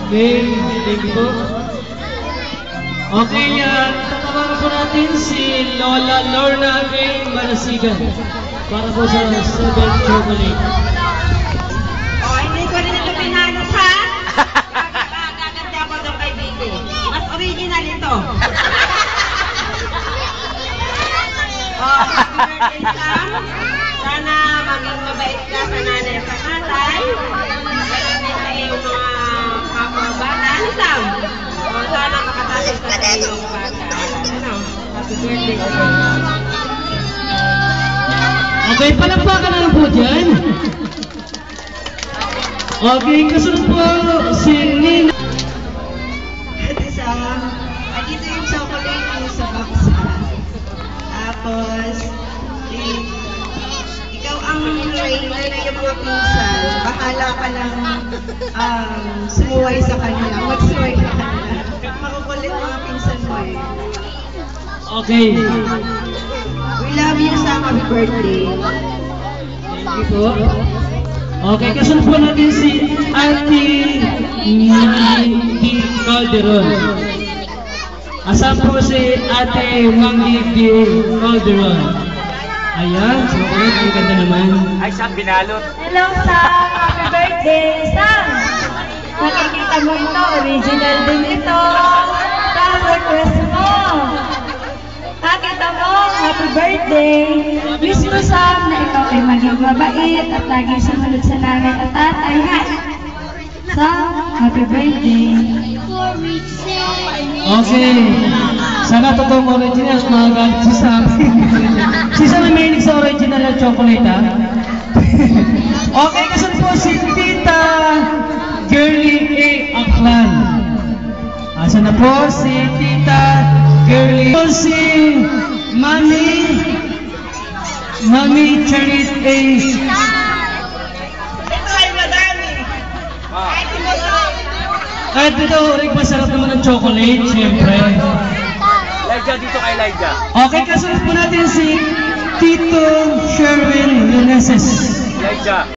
Okay, thank you po. Okay, tatawagan po natin si Lola Lorna A. Marasigan para po sa 7 chocolate. Oh, hindi ko rin ito pinanap, ha? Gaganti ako doon kay Vicky. Mas original ito. Oh, happy birthday, Sam. Sana maging mabait ka sa nanay at sa tatay. Ganun din sa iyong mga kapabata. Ano, Sam? Oh, sana makatapos ka sa iyong bata. Ano? Happy birthday, Sam. Okay, palakpakan na lang po dyan. Okay, kasunod po si Nina. Ate Sam, andito yung chocolate mo sa box. Tapos, ikaw ang trainer na yung mga pinsan. Bahala ka lang sumuway sa kanila. Magsuway ka kanila. Makukulit mga pinsan mo eh. Okay. We love you, Sam. Happy birthday. Thank you po. Okay, kasunod po natin si Ate Mangi Calderon. Asan po si Ate Mangi Calderon? Ayan, chocolate, ang ganda naman. Ay, Sam, binalot. Hello, Sam! Happy birthday, Sam! Nakikita mo ito, original din ito. Sam, request mo. Nakita mo, happy birthday. Wish mo, Sam, na ikaw ay maging mabait at laging sumunod sa nanay at tatay, ha? Sam, happy birthday. Okay. Sana totoong original, magalit si Sam. Si Sam ay mahilig sa original na chocolate, ha? Okay, kasunod po si Tita Girly A. Aklan. Asan na po si Tita Girly? Si Mami Charit A. Ito ay madami. Kahit mo Kahit ito, Rick, masarap naman ng chocolate, siyempre. Elijah, dito kay Elijah. Okay, kasunod po natin si Tito Sherwin Meneses. Elijah.